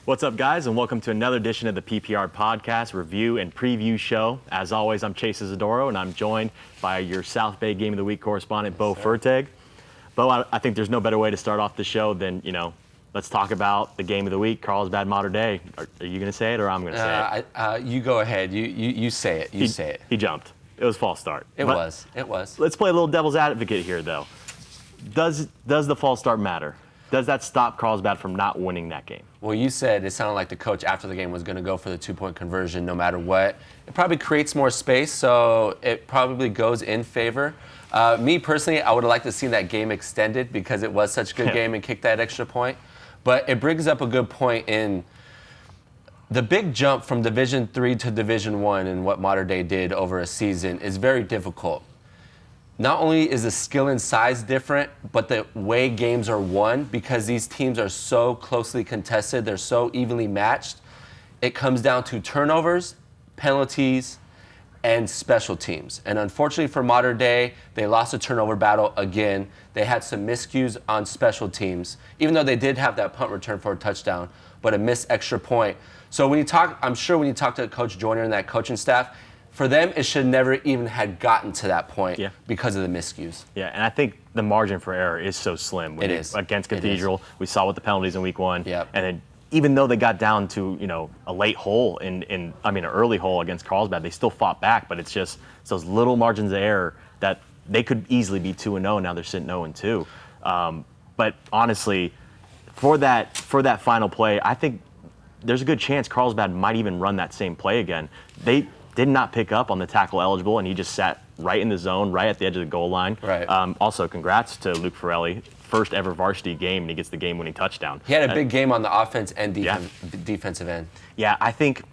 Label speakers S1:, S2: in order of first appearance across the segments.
S1: What's up, guys, and welcome to another edition of the PPR Podcast Review and Preview Show. As always, I'm Chase Izidoro, and I'm joined by your South Bay Game of the Week correspondent, Bowe Fertig. Bowe, I think there's no better way to start off the show than, let's talk about the Game of the Week, Carlsbad Mater Dei. Are you going to say it, or I'm going to say
S2: it? You go ahead. You say it. You say it.
S1: He jumped. It was a false start.
S2: It was.
S1: Let's play a little devil's advocate here, though. Does the false start matter? Does that stop Carlsbad from not winning that game?
S2: Well, you said it sounded like the coach after the game was going to go for the 2-point conversion no matter what. It probably creates more space, so it probably goes in favor. Me personally, I would have liked to see that game extended because it was such a good game and kicked that extra point. But it brings up a good point in the big jump from Division III to Division I and what Mater Dei did over a season is very difficult. Not only is the skill and size different, but the way games are won, because these teams are so closely contested, they're so evenly matched, it comes down to turnovers, penalties, and special teams. And unfortunately for Mater Dei, they lost a turnover battle again. They had some miscues on special teams, even though they did have that punt return for a touchdown, but a missed extra point. So I'm sure when you talk to Coach Joyner and that coaching staff, for them, it should never even had gotten to that point because of the miscues.
S1: Yeah, and I think the margin for error is so slim.
S2: It is.
S1: Against Cathedral, we saw with the penalties in week one.
S2: Yep.
S1: And then even though they got down to, a late hole, an early hole against Carlsbad, they still fought back, but it's those little margins of error that they could easily be 2-0, now they're sitting 0-2. But honestly, for that final play, I think there's a good chance Carlsbad might even run that same play again. They did not pick up on the tackle eligible, and he just sat right in the zone, right at the edge of the goal line.
S2: Right.
S1: Also, congrats to Luke Ferrelli. First ever varsity game, and he gets the game-winning touchdown.
S2: He had a big game on the offense and defensive end.
S1: Yeah, I think,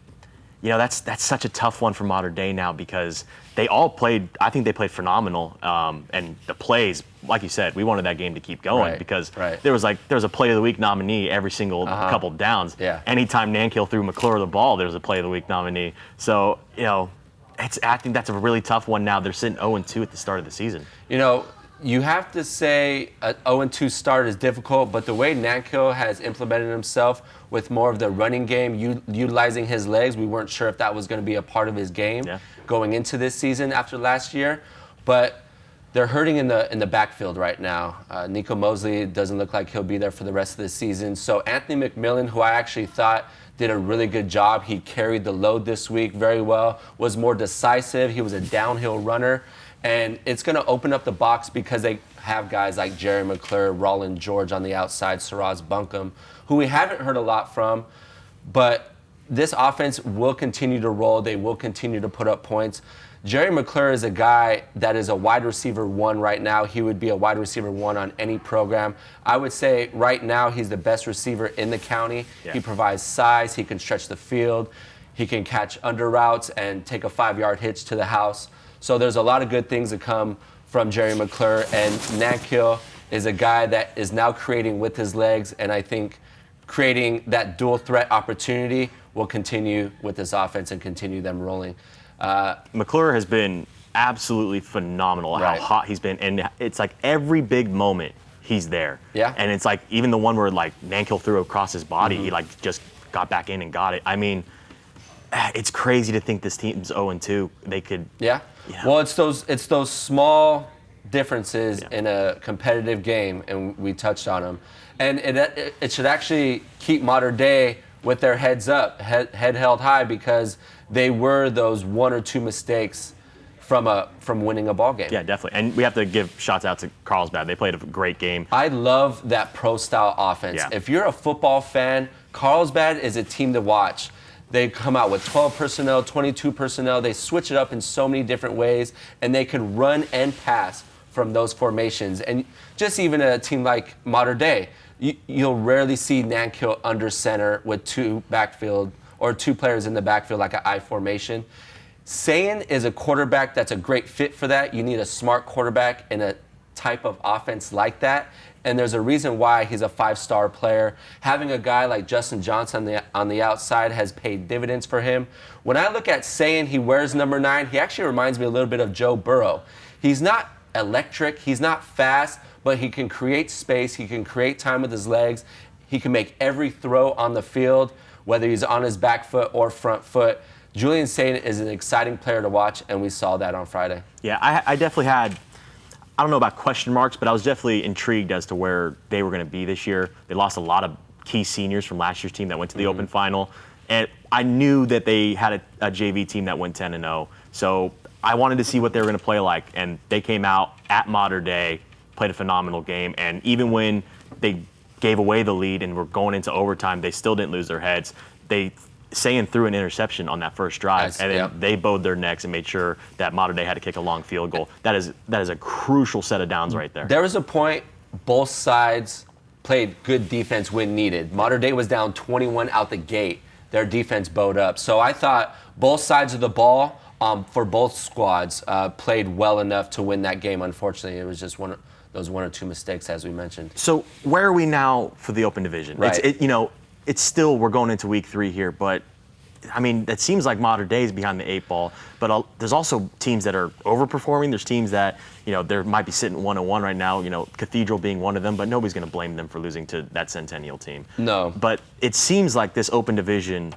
S1: that's such a tough one for Mater Dei now because they all played. I think they played phenomenal, and the plays, like you said, we wanted that game to keep going because there was a play of the week nominee every single couple downs.
S2: Yeah.
S1: Anytime Nankill threw Mcclure the ball, there was a play of the week nominee. So I think that's a really tough one. Now they're sitting 0-2 at the start of the season.
S2: You have to say an 0-2 start is difficult, but the way Nankill has implemented himself with more of the running game, utilizing his legs, we weren't sure if that was going to be a part of his game going into this season after last year. But they're hurting in the backfield right now. Nico Mosley doesn't look like he'll be there for the rest of the season. So Anthony Mcmillan, who I actually thought did a really good job, he carried the load this week very well, was more decisive. He was a downhill runner. And it's going to open up the box because they have guys like Jerry Mcclure, Roland George on the outside, Saraz Bunkum, who we haven't heard a lot from. But this offense will continue to roll. They will continue to put up points. Jerry Mcclure is a guy that is a wide receiver 1 right now. He would be a wide receiver 1 on any program. I would say right now he's the best receiver in the county. Yeah. He provides size. He can stretch the field. He can catch under routes and take a 5-yard hitch to the house. So there's a lot of good things that come from Jerry Mcclure, and Nankill is a guy that is now creating with his legs, and I think creating that dual threat opportunity will continue with this offense and continue them rolling.
S1: Mcclure has been absolutely phenomenal how hot he's been, and it's like every big moment he's there.
S2: Yeah.
S1: And it's like even the one where Nankill threw across his body, he just got back in and got it. I mean, it's crazy to think this team's 0-2. They could.
S2: Yeah. Well, it's those small differences in a competitive game, and we touched on them. And it should actually keep Mater Dei with their heads up, head held high, because they were those 1 or 2 mistakes from winning a ball game.
S1: Yeah, definitely. And we have to give shots out to Carlsbad. They played a great game.
S2: I love that pro-style offense.
S1: Yeah.
S2: If you're a football fan, Carlsbad is a team to watch. They come out with 12 personnel, 22 personnel. They switch it up in so many different ways, and they can run and pass from those formations. And just even a team like Mater Dei, you'll rarely see Nankill under center with 2 players in the backfield like an I formation. Sayin is a quarterback that's a great fit for that. You need a smart quarterback in a type of offense like that. And there's a reason why he's a 5-star player. Having a guy like Justin Johnson on the outside has paid dividends for him. When I look at Sayin, he wears number 9. He actually reminds me a little bit of Joe Burrow. He's not electric. He's not fast, but he can create space. He can create time with his legs. He can make every throw on the field, whether he's on his back foot or front foot. Julian Saint is an exciting player to watch, and we saw that on Friday.
S1: Yeah, I definitely had, I don't know about question marks, but I was definitely intrigued as to where they were going to be this year. They lost a lot of key seniors from last year's team that went to the Open Final. And I knew that they had a JV team that went 10-0. So I wanted to see what they were going to play like. And they came out at Mater Dei, played a phenomenal game. And even when they gave away the lead and were going into overtime, they still didn't lose their heads. Sayin threw an interception on that first drive, and then they bowed their necks and made sure that Mater Dei had to kick a long field goal. That is a crucial set of downs right there.
S2: There was a point both sides played good defense when needed. Mater Dei was down 21 out the gate. Their defense bowed up. So I thought both sides of the ball for both squads played well enough to win that game. Unfortunately, it was just those one or two mistakes, as we mentioned.
S1: So where are we now for the Open Division?
S2: Right.
S1: It's still, we're going into week 3 here, but I mean, it seems like Mater Dei is behind the 8 ball, but there's also teams that are overperforming. There's teams that, there might be sitting 1-1 right now, Cathedral being one of them, but nobody's going to blame them for losing to that Centennial team.
S2: No.
S1: But it seems like this Open Division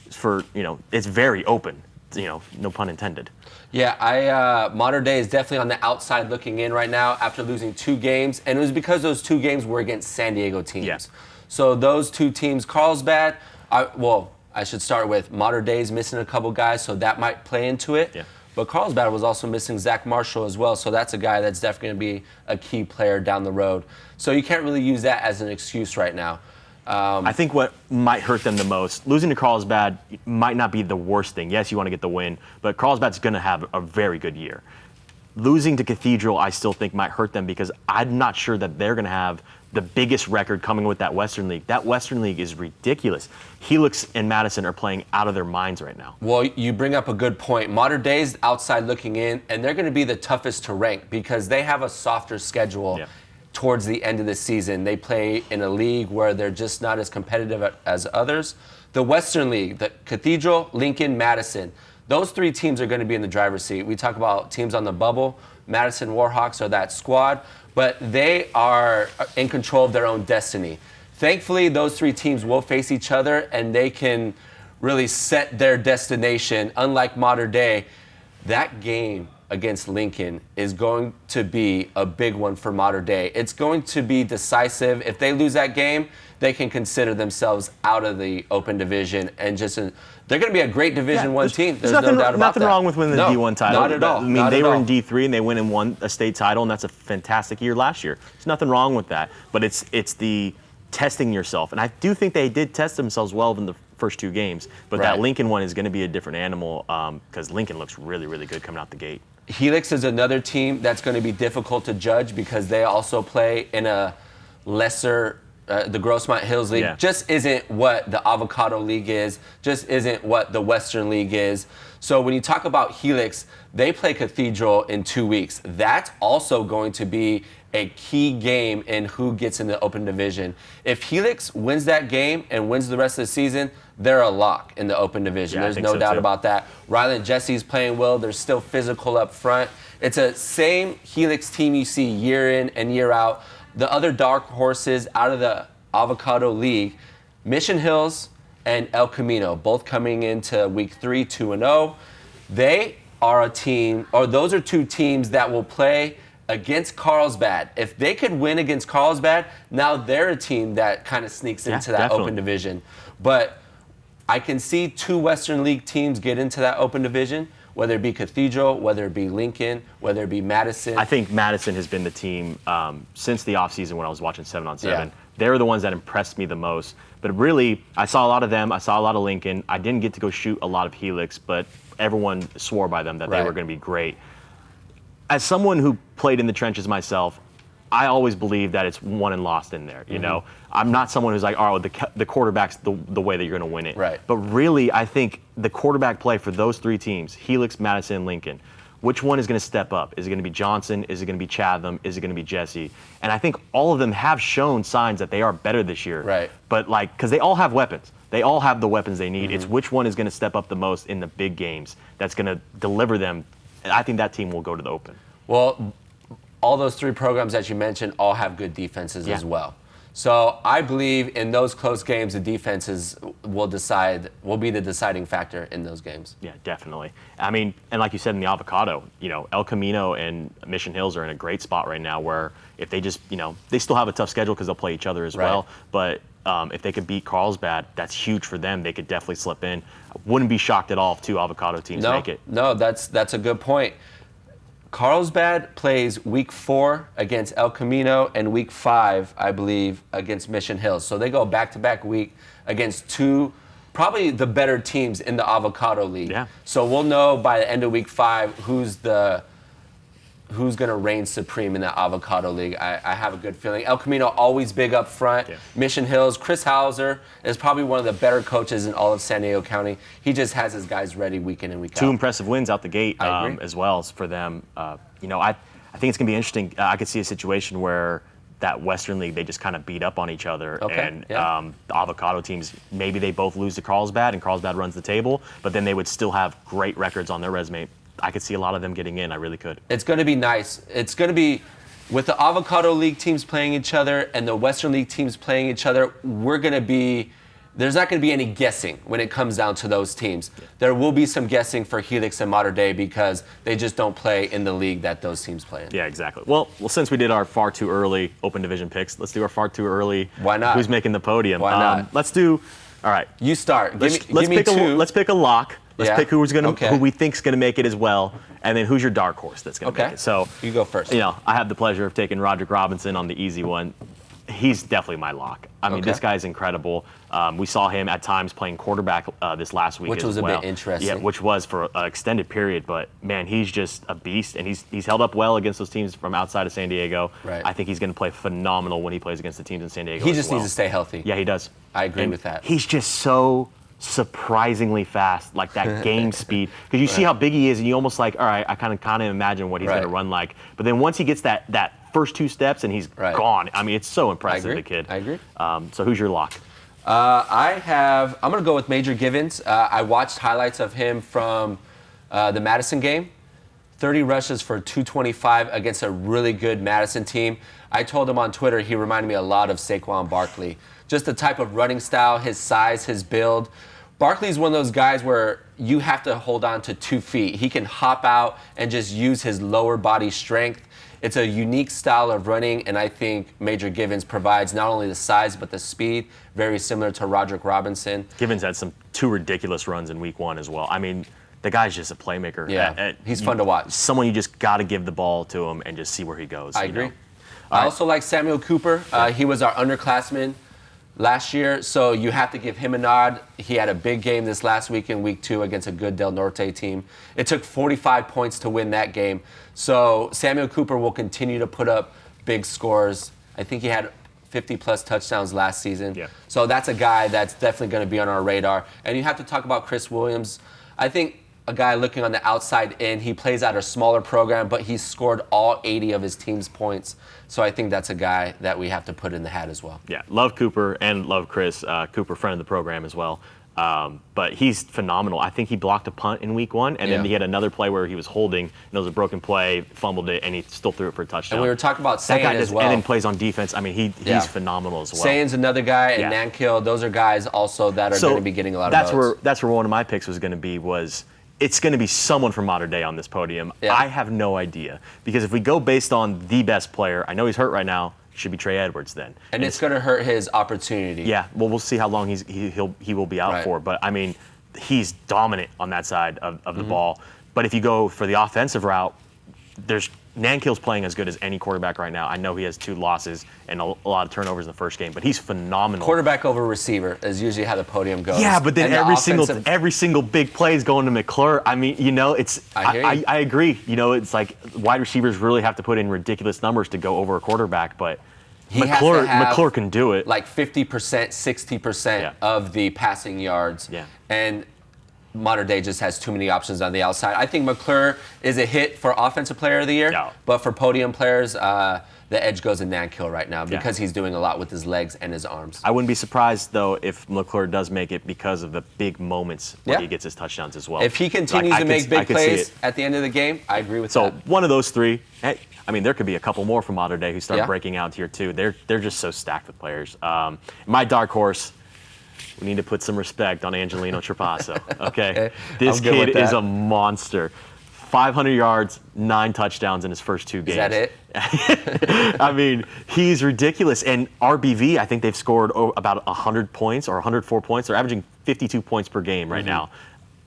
S1: it's very open, no pun intended.
S2: Yeah, Mater Dei is definitely on the outside looking in right now after losing 2 games, and it was because those 2 games were against San Diego teams.
S1: Yeah.
S2: So those 2 teams, Carlsbad, I should start with Mater Dei's missing a couple guys, so that might play into it.
S1: Yeah.
S2: But Carlsbad was also missing Zach Marshall as well, so that's a guy that's definitely going to be a key player down the road. So you can't really use that as an excuse right now.
S1: I think what might hurt them the most, losing to Carlsbad might not be the worst thing. Yes, you want to get the win, but Carlsbad's going to have a very good year. Losing to Cathedral, I still think might hurt them because I'm not sure that they're going to have the biggest record coming with that Western League. That Western League is ridiculous. Helix and Madison are playing out of their minds right now.
S2: Well, you bring up a good point. Mater Dei's outside looking in, and they're going to be the toughest to rank because they have a softer schedule towards the end of the season. They play in a league where they're just not as competitive as others. The Western League, the Cathedral, Lincoln, Madison, those 3 teams are going to be in the driver's seat. We talk about teams on the bubble. Madison Warhawks are that squad, but they are in control of their own destiny. Thankfully, those 3 teams will face each other, and they can really set their destination. Unlike Mater Dei, that game against Lincoln is going to be a big one for Mater Dei. It's going to be decisive. If they lose that game, they can consider themselves out of the Open Division and they're going to be a great Division 1 team. There's no doubt about that.
S1: Nothing wrong with winning the D1 title.
S2: Not at all.
S1: I mean, they were in D3 and they went and won a state title, and that's a fantastic year last year. There's nothing wrong with that. But it's the testing yourself. And I do think they did test themselves well in the first 2 games. But that Lincoln one is going to be a different animal because Lincoln looks really, really good coming out the gate.
S2: Helix is another team that's going to be difficult to judge because they also play in a lesser the Grossmont Hills League just isn't what the Avocado League is, just isn't what the Western League is. So when you talk about Helix, they play Cathedral in 2 weeks. That's also going to be a key game in who gets in the Open Division. If Helix wins that game and wins the rest of the season, they're a lock in the Open Division. There's no doubt about that. Ryland Jesse's playing well. They're still physical up front. It's a same Helix team you see year in and year out. The other dark horses out of the Avocado League, Mission Hills and El Camino, both coming into week 3, 2-0. They are a team, or those are 2 teams that will play against Carlsbad. If they could win against Carlsbad, now they're a team that kind of sneaks into that Open Division. But I can see 2 Western League teams get into that Open Division, whether it be Cathedral, whether it be Lincoln, whether it be Madison.
S1: I think Madison has been the team since the offseason when I was watching 7-on-7. They're the ones that impressed me the most. But really, I saw a lot of them. I saw a lot of Lincoln. I didn't get to go shoot a lot of Helix, but everyone swore by them that they were going to be great. As someone who played in the trenches myself, I always believe that it's won and lost in there. You know, I'm not someone who's like, oh, the quarterback's the way that you're going to win it.
S2: Right.
S1: But really, I think the quarterback play for those 3 teams, Helix, Madison, and Lincoln, which one is going to step up? Is it going to be Johnson? Is it going to be Chatham? Is it going to be Jesse? And I think all of them have shown signs that they are better this year.
S2: Right.
S1: But because they all have weapons. They all have the weapons they need. It's which one is going to step up the most in the big games that's going to deliver them. And I think that team will go to the Open.
S2: Well, all those 3 programs that you mentioned all have good defenses as well. So I believe in those close games, the defenses will be the deciding factor in those games.
S1: Yeah, definitely. I mean, and like you said in the avocado, El Camino and Mission Hills are in a great spot right now where if they just, they still have a tough schedule because they'll play each other as well. But if they could beat Carlsbad, that's huge for them. They could definitely slip in. I wouldn't be shocked at all if 2 avocado teams make it.
S2: No, that's a good point. Carlsbad plays week 4 against El Camino and week 5, I believe, against Mission Hills. So they go back-to-back week against 2, probably the better teams in the Avocado League.
S1: Yeah.
S2: So we'll know by the end of week 5 who's going to reign supreme in that Avocado League. I have a good feeling. El Camino always big up front.
S1: Yeah.
S2: Mission Hills, Chris Hauser is probably one of the better coaches in all of San Diego County. He just has his guys ready week in and week out.
S1: 2 impressive wins out the gate
S2: as
S1: well for them. I think it's going to be interesting. I could see a situation where that Western League, they just kind of beat up on each other. And the avocado teams, maybe they both lose to Carlsbad and Carlsbad runs the table, but then they would still have great records on their resume. I could see a lot of them getting in. I really could.
S2: It's going to be nice. It's going to be, with the Avocado League teams playing each other and the Western League teams playing each other, there's not going to be any guessing when it comes down to those teams. There will be some guessing for Helix and Mater Dei because they just don't play in the league that those teams play in.
S1: Yeah, exactly. Well, since we did our far too early open division picks, let's do our far too early.
S2: Why not?
S1: Who's making the podium?
S2: Why not?
S1: Let's do. All right.
S2: You start.
S1: Let's
S2: give me
S1: pick
S2: 2.
S1: Let's pick a lock. Let's pick who we think's gonna make it as well, and then who's your dark horse that's gonna make it. So
S2: you go first.
S1: I have the pleasure of taking Roderick Robinson on the easy one. He's definitely my lock. I mean, this guy's incredible. We saw him at times playing quarterback this last week,
S2: which was
S1: as well.
S2: A bit interesting.
S1: Yeah, which was for an extended period. But man, he's just a beast, and he's held up well against those teams from outside of San Diego.
S2: Right.
S1: I think he's going to play phenomenal when he plays against the teams in San Diego.
S2: He just needs to stay healthy.
S1: Yeah, he does.
S2: I agree with that.
S1: He's just so surprisingly fast, like that game speed, because you see how big he is, and you almost like, all right, I kind of imagine what he's going to run like. But then once he gets that first 2 steps and he's gone, I mean, it's so impressive, the kid.
S2: I agree.
S1: So who's your lock?
S2: I'm going to go with Major Givens. I watched highlights of him from the Madison game. 30 rushes for 225 against a really good Madison team. I told him on Twitter he reminded me a lot of Saquon Barkley. Just the type of running style, his size, his build. Barkley's one of those guys where you have to hold on to 2 feet. He can hop out and just use his lower body strength. It's a unique style of running, and I think Major Givens provides not only the size but the speed, very similar to Roderick Robinson.
S1: Givens had 2 ridiculous runs in week 1 as well. I mean, the guy's just a playmaker.
S2: Yeah, he's fun to watch.
S1: Someone you just got to give the ball to him and just see where he goes.
S2: I agree. I also like Samuel Cooper. He was our underclassman last year, so you have to give him a nod. He had a big game this last week in week 2 against a good Del Norte team. It took 45 points to win that game. So Samuel Cooper will continue to put up big scores. I think he had 50-plus touchdowns last season.
S1: Yeah.
S2: So that's a guy that's definitely going to be on our radar. And you have to talk about Chris Williams. I think a guy looking on the outside in, he plays at a smaller program, but he's scored all 80 of his team's points. So I think that's a guy that we have to put in the hat as well.
S1: Yeah, love Cooper and love Chris. Cooper, friend of the program as well. But he's phenomenal. I think he blocked a punt in week 1, and then he had another play where he was holding, and it was a broken play, fumbled it, and he still threw it for a touchdown.
S2: And we were talking about
S1: that guy
S2: Sayin as well.
S1: And then plays on defense. I mean, he's phenomenal as well.
S2: Sayin's another guy, and Nankill. Those are guys also that are going to be getting a lot of votes.
S1: That's where one of my picks was going to be it's going to be someone from Mater Dei on this podium. Yeah. I have no idea. Because if we go based on the best player, I know he's hurt right now, it should be Trey Edwards then.
S2: And it's going to hurt his opportunity.
S1: Yeah, well, we'll see how long he will be out for. But, I mean, he's dominant on that side of the ball. But if you go for the offensive route, Nankill's playing as good as any quarterback right now. I know he has 2 losses and a lot of turnovers in the first game, but he's phenomenal.
S2: Quarterback over receiver is usually how the podium goes.
S1: Yeah, but then every single big play is going to Mcclure. I mean, I agree. It's like wide receivers really have to put in ridiculous numbers to go over a quarterback, but Mcclure can do it.
S2: Like 50%, 60% of the passing yards.
S1: Yeah.
S2: And Modern Day just has too many options on the outside. I think Mcclure is a hit for Offensive Player of the Year, but for podium players, the edge goes in Nankill right now because he's doing a lot with his legs and his arms.
S1: I wouldn't be surprised, though, if Mcclure does make it because of the big moments where he gets his touchdowns as well.
S2: If he continues to make big plays at the end of the game, I agree with that.
S1: So one of those three, I mean, there could be a couple more from Modern Day who start breaking out here, too. They're just so stacked with players. My dark horse, we need to put some respect on Angelino Tropaso, okay? This kid is a monster. 500 yards, 9 touchdowns in his first 2 games.
S2: Is that it?
S1: I mean, he's ridiculous. And RBV, I think they've scored about 100 points or 104 points. They're averaging 52 points per game right now.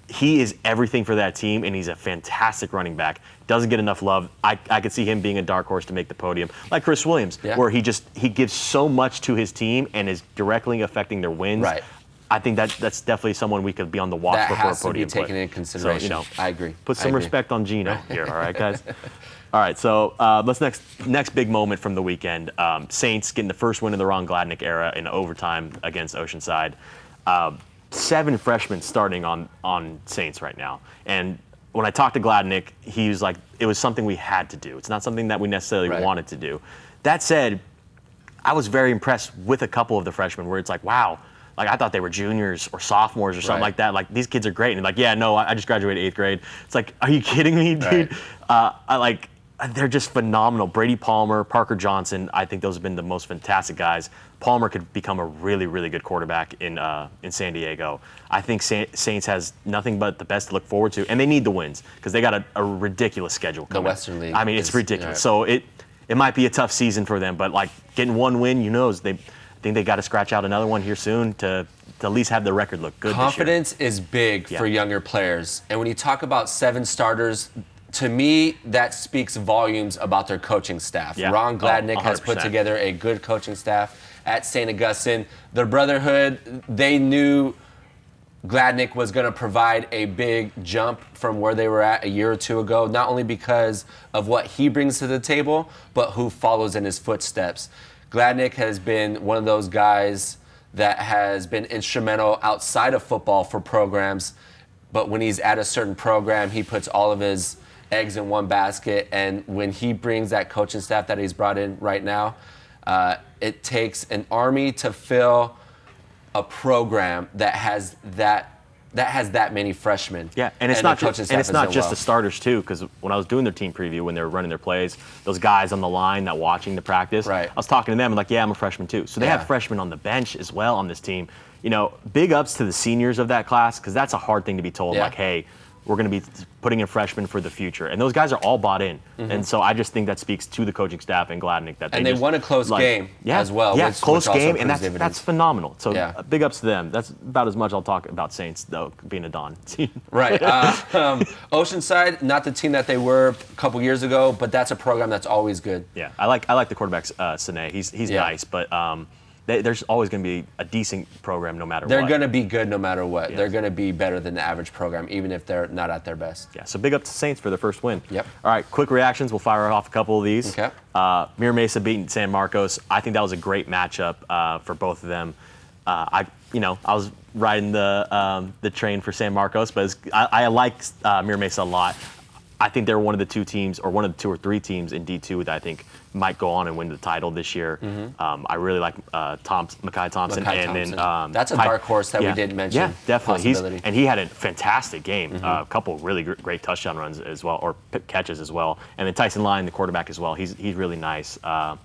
S1: He is everything for that team, and he's a fantastic running back. Doesn't get enough love. I could see him being a dark horse to make the podium, like Chris Williams, where he gives so much to his team and is directly affecting their wins.
S2: Right.
S1: I think that's definitely someone we could be on the watch for a podium.
S2: That has to be taken into consideration. So, I agree.
S1: Put some respect on Gino here, all right, guys? All right, so let's next big moment from the weekend. Saints getting the first win in the Ron Gladnick era in overtime against Oceanside. 7 freshmen starting on Saints right now. And when I talked to Gladnick, he was like, it was something we had to do. It's not something that we necessarily wanted to do. That said, I was very impressed with a couple of the freshmen where it's like, wow, like I thought they were juniors or sophomores or something like that. Like these kids are great. And like, yeah, no, I just graduated 8th grade. It's like, are you kidding me, dude? They're just phenomenal. Brady Palmer, Parker Johnson, I think those have been the most fantastic guys. Palmer could become a really, really good quarterback in San Diego. I think Saints has nothing but the best to look forward to, and they need the wins because they got a ridiculous schedule coming.
S2: The Western League.
S1: I mean, it's ridiculous. So it might be a tough season for them, but like getting one win, I think they got to scratch out another one here soon to at least have the record look good.
S2: Confidence is big for younger players, and when you talk about 7 starters, to me, that speaks volumes about their coaching staff.
S1: Yeah.
S2: Ron Gladnick has put together a good coaching staff at St. Augustine. The Brotherhood, they knew Gladnick was going to provide a big jump from where they were at a year or 2 ago, not only because of what he brings to the table, but who follows in his footsteps. Gladnick has been one of those guys that has been instrumental outside of football for programs, but when he's at a certain program, he puts all of his eggs in one basket, and when he brings that coaching staff that he's brought in right now, it takes an army to fill a program that has that many freshmen.
S1: Yeah, and it's not just the starters too, because when I was doing their team preview, when they were running their plays, those guys on the line that watching the practice, I was talking to them and like, yeah, I'm a freshman too. So they have freshmen on the bench as well on this team. You know, big ups to the seniors of that class, because that's a hard thing to be told. Like, hey, we're going to be putting in freshmen for the future. And those guys are all bought in. And so I just think that speaks to the coaching staff and Gladnick that
S2: they won a close game as well.
S1: Yeah, close game, and that's phenomenal. So big ups to them. That's about as much I'll talk about Saints, though, being a Don.
S2: Right. Oceanside, not the team that they were a couple years ago, but that's a program that's always good.
S1: Yeah, I like the quarterback, Sine. He's nice, but there's always going to be a decent program no matter what.
S2: They're going to be good no matter what. They're going to be better than the average program, even if they're not at their best.
S1: Yeah, so big up to Saints for their first win.
S2: Yep.
S1: All right, quick reactions. We'll fire off a couple of these.
S2: Okay.
S1: Mira Mesa beating San Marcos. I think that was a great matchup for both of them. I was riding the train for San Marcos, but I like Mira Mesa a lot. I think they're one of the 2 teams, or one of the 2 or 3 teams in D2 that I think might go on and win the title this year. I really like Mekhi Thompson.
S2: That's a dark horse that we didn't mention.
S1: Yeah, definitely. He had a fantastic game. A couple of really great touchdown runs as well, or catches as well. And then Tyson Lyon, the quarterback as well. He's really nice. I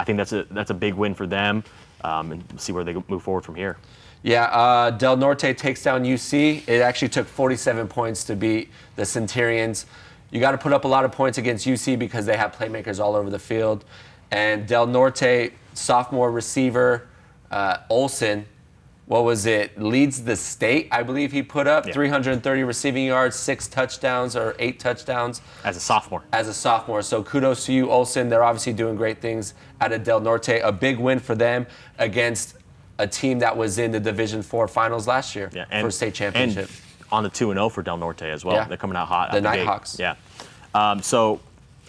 S1: think that's a big win for them, and see where they move forward from here.
S2: Yeah, Del Norte takes down UC. It actually took 47 points to beat the Centurions. You got to put up a lot of points against UC because they have playmakers all over the field. And Del Norte, sophomore receiver, Olsen, leads the state, I believe he put up. 330 receiving yards, 6 touchdowns or 8 touchdowns.
S1: As a sophomore.
S2: So kudos to you, Olsen. They're obviously doing great things out of Del Norte. A big win for them against a team that was in the Division IV finals last year for state championship.
S1: And on the 2-0 for Del Norte as well. They're coming out hot.
S2: The Nighthawks.
S1: Yeah. So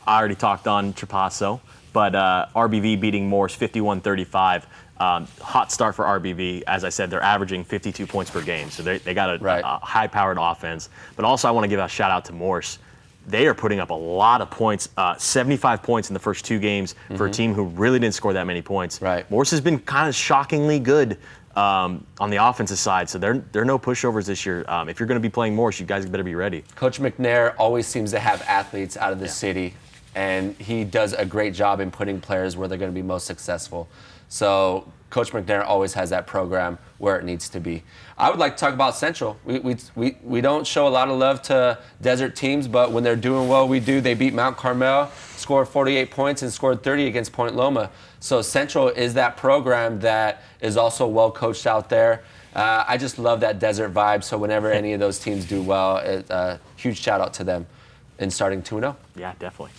S1: I already talked on Tropaso, but RBV beating Morse 51-35. Hot start for RBV. As I said, they're averaging 52 points per game, so they got a high-powered offense. But also, I want to give a shout-out to Morse. They are putting up a lot of points, 75 points in the first 2 games for a team who really didn't score that many points.
S2: Right.
S1: Morse has been kind of shockingly good on the offensive side, so they're no pushovers this year. If you're going to be playing Morse, you guys better be ready.
S2: Coach Mcnair always seems to have athletes out of the city, and he does a great job in putting players where they're going to be most successful. So Coach McNair always has that program where it needs to be. I would like to talk about Central. We don't show a lot of love to desert teams, but when they're doing well, we do. They beat Mount Carmel, scored 48 points, and scored 30 against Point Loma. So Central is that program that is also well coached out there. I just love that desert vibe. So whenever any of those teams do well, huge shout out to them in starting 2-0.
S1: Yeah, definitely.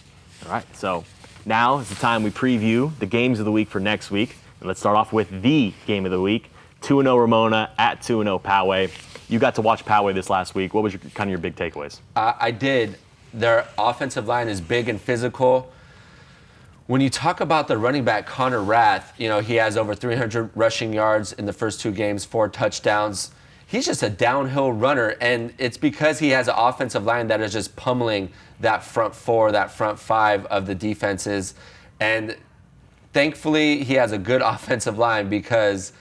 S1: All right, so now is the time we preview the games of the week for next week. And let's start off with the game of the week, 2-0 Ramona at 2-0 Poway. You got to watch Poway this last week. What was kind of your big takeaways?
S2: I did. Their offensive line is big and physical. When you talk about the running back, Connor Rath, he has over 300 rushing yards in the first 2 games, 4 touchdowns. He's just a downhill runner, and it's because he has an offensive line that is just pummeling that front 4, that front 5 of the defenses. And thankfully, he has a good offensive line because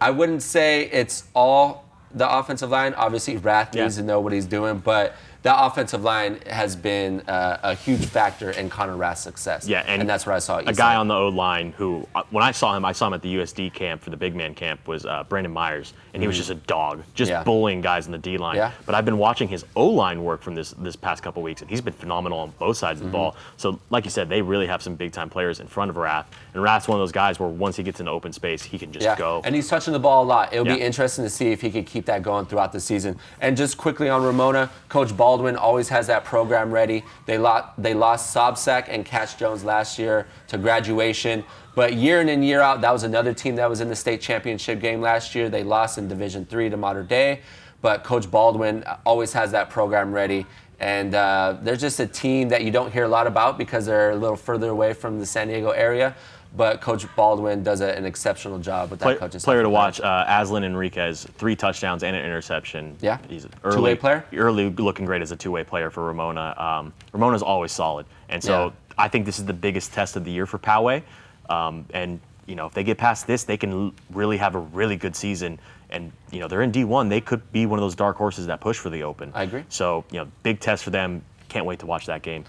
S2: I wouldn't say it's all the offensive line. Obviously, Rath needs to know what he's doing, but that offensive line has been a huge factor in Connor Rath's success.
S1: Yeah, and
S2: that's what I saw.
S1: A guy on the O-line who, when I saw him at the USD camp for the big man camp, was Brandon Myers, and he was just a dog, just bullying guys in the D-line.
S2: Yeah.
S1: But I've been watching his O-line work from this past couple weeks, and he's been phenomenal on both sides of the ball. So, like you said, they really have some big-time players in front of Rath, and Rath's one of those guys where once he gets into open space, he can just go.
S2: And he's touching the ball a lot. It'll be interesting to see if he can keep that going throughout the season. And just quickly on Ramona, Coach Baldwin always has that program ready. They lost Sobsack and Cash Jones last year to graduation. But year in and year out, that was another team that was in the state championship game last year. They lost in Division III to Mater Dei. But Coach Baldwin always has that program ready. And they're just a team that you don't hear a lot about because they're a little further away from the San Diego area. But Coach Baldwin does an exceptional job with that coaching staff.
S1: Player to watch, Aslan Enriquez, 3 touchdowns and an interception.
S2: Yeah,
S1: he's
S2: two-way player?
S1: Early looking great as a 2-way player for Ramona. Ramona's always solid. And so I think this is the biggest test of the year for Poway. And, if they get past this, they can really have a really good season. And, they're in D1. They could be one of those dark horses that push for the Open.
S2: I agree.
S1: So, big test for them. Can't wait to watch that game.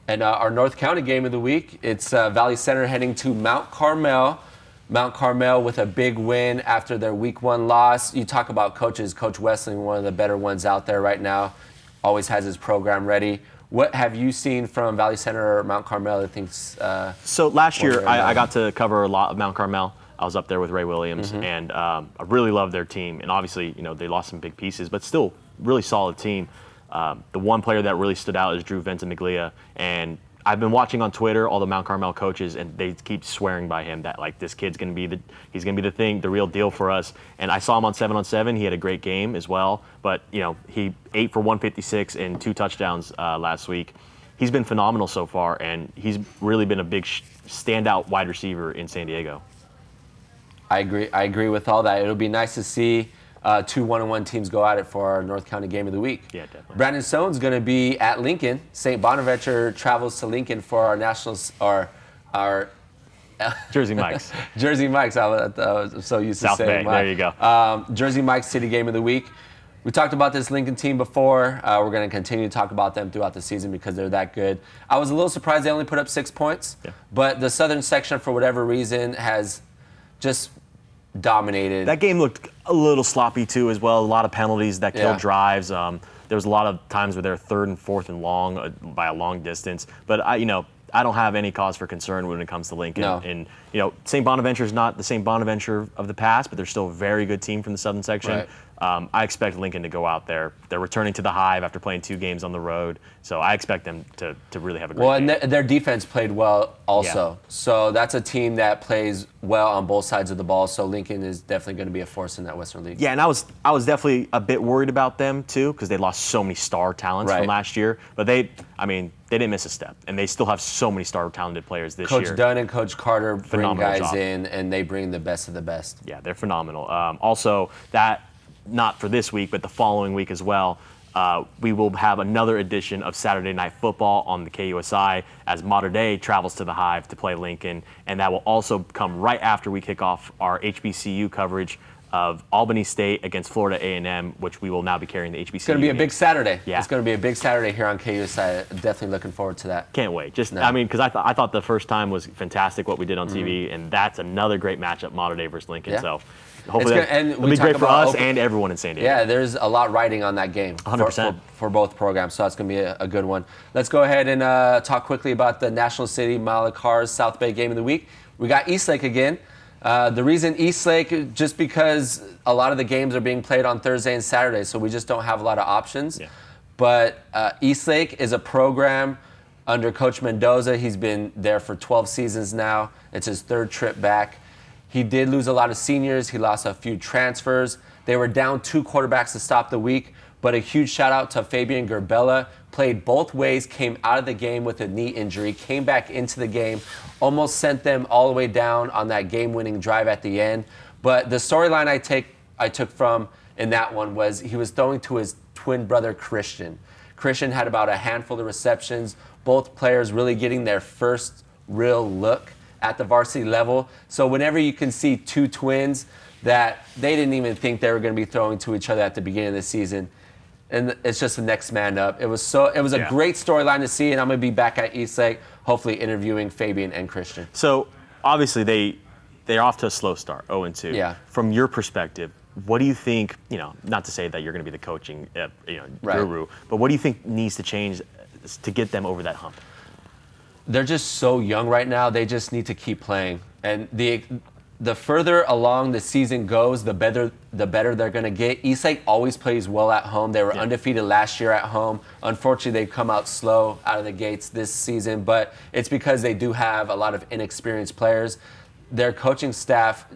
S2: And our North County game of the week, it's Valley Center heading to Mount Carmel. Mount Carmel with a big win after their Week 1 loss. You talk about coaches. Coach Wessling, one of the better ones out there right now, always has his program ready. What have you seen from Valley Center or Mount Carmel that thinks
S1: So last year, I got to cover a lot of Mount Carmel. I was up there with Ray Williams, and I really love their team. And obviously, they lost some big pieces, but still really solid team. The one player that really stood out is Drew Ventimiglia, and I've been watching on Twitter all the Mount Carmel coaches, and they keep swearing by him that this kid's gonna be the thing, the real deal for us. And I saw him on 7-on-7. He had a great game as well, but he 8 for 156 and 2 touchdowns last week. He's been phenomenal so far, and he's really been a big standout wide receiver in San Diego.
S2: I agree with all that. It'll be nice to see 2 1-on-1 teams go at it for our North County Game of the Week.
S1: Yeah, definitely.
S2: Brandon Stone's going to be at Lincoln. St. Bonaventure travels to Lincoln for our nationals, our
S1: Jersey Mike's.
S2: Jersey Mike's. I was so used to
S1: South
S2: saying
S1: Bay. There you go.
S2: Jersey Mike's City Game of the Week. We talked about this Lincoln team before. We're going to continue to talk about them throughout the season because they're that good. I was a little surprised they only put up 6 points, but the Southern section, for whatever reason, has just dominated.
S1: That game looked a little sloppy too as well. A lot of penalties that killed drives. There was a lot of times where they're 3rd and 4th and long by a long distance. But I don't have any cause for concern when it comes to Lincoln.
S2: No.
S1: And St. Bonaventure is not the St. Bonaventure of the past, but they're still a very good team from the Southern section.
S2: Right.
S1: I expect Lincoln to go out there. They're returning to the Hive after playing 2 games on the road, so I expect them to really have a great game.
S2: And their defense played well also. So that's a team that plays well on both sides of the ball. So Lincoln is definitely going to be a force in that Western League.
S1: Yeah, and I was definitely a bit worried about them too because they lost so many star talents from last year. But they didn't miss a step, and they still have so many star talented players this year.
S2: Coach Dunn and Coach Carter bring
S1: phenomenal
S2: guys
S1: job.
S2: in, and they bring the best of the best.
S1: Yeah, they're phenomenal. Also, not for this week, but the following week as well, we will have another edition of Saturday Night Football on the KUSI as Mater Dei travels to the Hive to play Lincoln, and that will also come right after we kick off our HBCU coverage of Albany State against Florida A&M, which we will now be carrying the HBCU.
S2: It's going to be a big Saturday.
S1: Yeah.
S2: It's going to be a big Saturday here on KUSI. Definitely looking forward to that.
S1: Can't wait. I mean, because I thought the first time was fantastic what we did on
S2: Mm-hmm.
S1: TV, and that's another great matchup, Mater Dei versus Lincoln.
S2: Yeah.
S1: So hopefully it'll be great for us and everyone in San Diego.
S2: Yeah, there's a lot riding on that game
S1: 100%.
S2: For both programs, so that's going to be a good one. Let's go ahead and talk quickly about the National City Mile of Cars South Bay game of the week. We got Eastlake again. The reason Eastlake, just because a lot of the games are being played on Thursday and Saturday, so we just don't have a lot of options.
S1: Yeah.
S2: But Eastlake is a program under Coach Mendoza. He's been there for 12 seasons now. It's his third trip back. He did lose a lot of seniors. He lost a few transfers. They were down 2 quarterbacks to stop the week, but a huge shout out to Fabian Gerbella. Played both ways, came out of the game with a knee injury, came back into the game, almost sent them all the way down on that game-winning drive at the end. But the storyline I took from in that one was he was throwing to his twin brother, Christian. Christian had about a handful of receptions, both players really getting their first real look at the varsity level. So whenever you can see two twins that they didn't even think they were going to be throwing to each other at the beginning of the season, and it's just the next man up. It was a great storyline to see, and I'm going to be back at Eastlake, hopefully interviewing Fabian and Christian.
S1: So obviously they're off to a slow start, 0-2.
S2: Yeah.
S1: From your perspective, what do you think, not to say that you're going to be the coaching guru, but what do you think needs to change to get them over that hump?
S2: They're just so young right now. They just need to keep playing. And the further along the season goes, the better they're going to get. Eastlake always plays well at home. They were undefeated last year at home. Unfortunately, they've come out slow out of the gates this season, but it's because they do have a lot of inexperienced players. Their coaching staff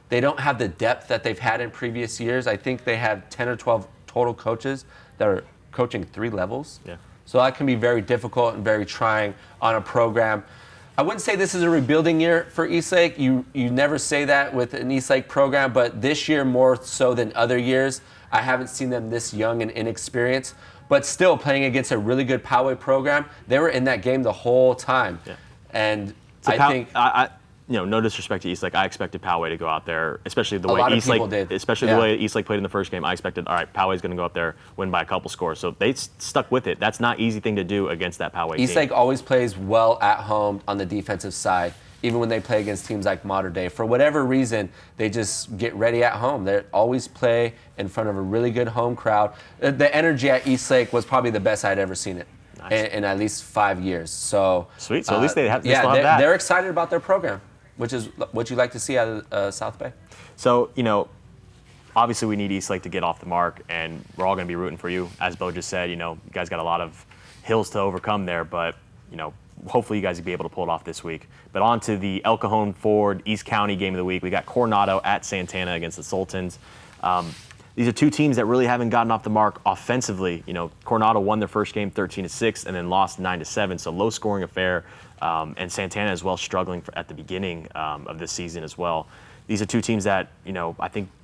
S2: they don't have the depth that they've had in previous years. I think they have 10 or 12 total coaches that are coaching 3 levels.
S1: Yeah.
S2: So that can be very difficult and very trying on a program. I wouldn't say this is a rebuilding year for Eastlake. You never say that with an Eastlake program, but this year more so than other years, I haven't seen them this young and inexperienced, but still playing against a really good Poway program. They were in that game the whole time. Yeah. And
S1: so
S2: I think...
S1: no disrespect to Eastlake. I expected Poway to go out there, especially the way Eastlake played in the first game. I expected, all right, Poway's going to go up there, win by a couple scores. So they stuck with it. That's not an easy thing to do against that Poway team.
S2: Eastlake always plays well at home on the defensive side, even when they play against teams like Mater Dei. For whatever reason, they just get ready at home. They always play in front of a really good home crowd. The energy at Eastlake was probably the best I'd ever seen it. Nice. In at least 5 years. So
S1: sweet. So at least they still have that.
S2: They're excited about their program, which is what you like to see out of South Bay.
S1: So, obviously we need Eastlake to get off the mark, and we're all going to be rooting for you. As Bowe just said, you guys got a lot of hills to overcome there, but, hopefully you guys will be able to pull it off this week. But on to the El Cajon Ford East County game of the week. We got Coronado at Santana against the Sultans. These are two teams that really haven't gotten off the mark offensively. Coronado won their first game 13-6 and then lost 9-7, so low scoring affair. And Santana as well struggling at the beginning of this season as well. These are two teams that,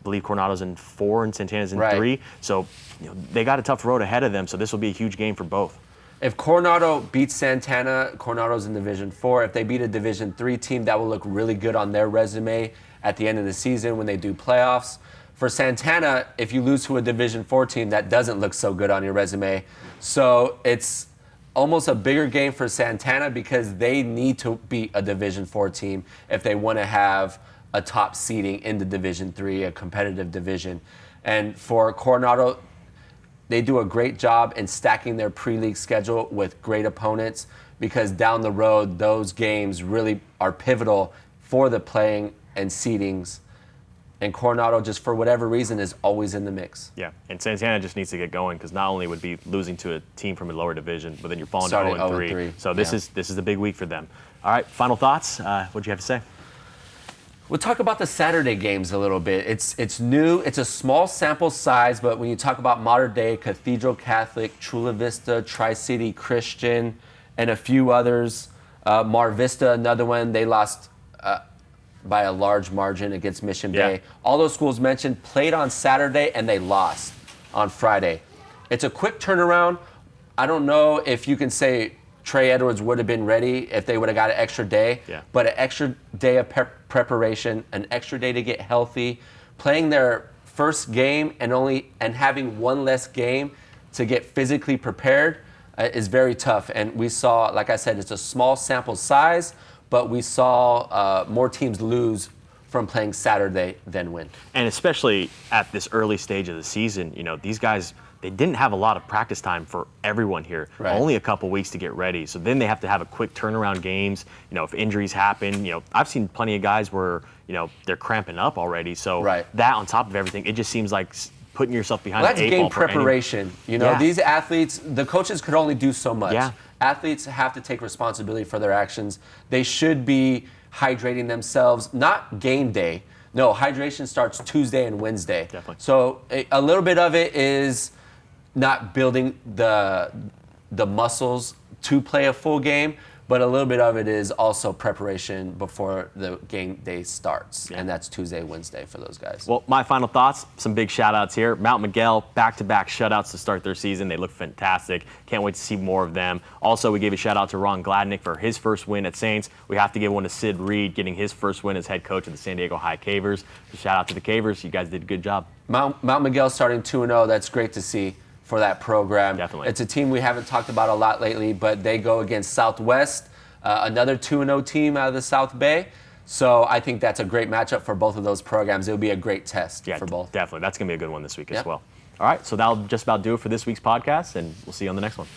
S1: believe Coronado's in 4 and Santana's in 3. So, they got a tough road ahead of them, so this will be a huge game for both.
S2: If Coronado beats Santana, Coronado's in Division 4. If they beat a Division 3 team, that will look really good on their resume at the end of the season when they do playoffs. For Santana, if you lose to a Division 4 team, that doesn't look so good on your resume. So it's almost a bigger game for Santana because they need to beat a Division 4 team if they want to have a top seeding in the Division 3, a competitive division. And for Coronado, they do a great job in stacking their pre-league schedule with great opponents because down the road, those games really are pivotal for the playing and seedings. And Coronado, just for whatever reason, is always in the mix.
S1: Yeah, and Santana just needs to get going because not only would be losing to a team from a lower division, but then you're falling to 0-3. So this is a big week for them. All right, final thoughts. What do you have to say?
S2: We'll talk about the Saturday games a little bit. It's new. It's a small sample size, but when you talk about Mater Dei, Cathedral Catholic, Chula Vista, Tri-City Christian, and a few others, Mar Vista, another one, they lost by a large margin against Mission
S1: Yeah.
S2: Bay. All those schools mentioned played on Saturday and they lost on Friday. It's a quick turnaround. I don't know if you can say Trey Edwards would have been ready if they would have got an extra day, but an extra day of preparation, an extra day to get healthy, playing their first game and having one less game to get physically prepared is very tough. And we saw, like I said, it's a small sample size, but we saw more teams lose from playing Saturday than win.
S1: And especially at this early stage of the season, these guys, they didn't have a lot of practice time for everyone here.
S2: Right.
S1: Only a couple weeks to get ready. So then they have to have a quick turnaround games. If injuries happen, I've seen plenty of guys where, they're cramping up already. So that on top of everything, it just seems like putting yourself behind
S2: that's
S1: the eight
S2: game
S1: ball for
S2: preparation. These athletes, the coaches could only do so much.
S1: Yeah.
S2: Athletes have to take responsibility for their actions. They should be hydrating themselves, not game day. No, hydration starts Tuesday and Wednesday.
S1: Definitely.
S2: So a little bit of it is not building the muscles to play a full game, but a little bit of it is also preparation before the game day starts, and that's Tuesday, Wednesday for those guys.
S1: Well, my final thoughts, some big shout-outs here. Mount Miguel, back-to-back shutouts to start their season. They look fantastic. Can't wait to see more of them. Also, we gave a shout-out to Ron Gladnick for his first win at Saints. We have to give one to Sid Reed, getting his first win as head coach of the San Diego High Cavers. So shout-out to the Cavers. You guys did a good job.
S2: Mount Miguel starting 2-0. That's great to see for that program.
S1: Definitely.
S2: It's a team we haven't talked about a lot lately, but they go against Southwest, another 2-0 team out of the South Bay. So I think that's a great matchup for both of those programs. It'll be a great test for both.
S1: Definitely. That's going to be a good one this week as well. All right, so that'll just about do it for this week's podcast, and we'll see you on the next one.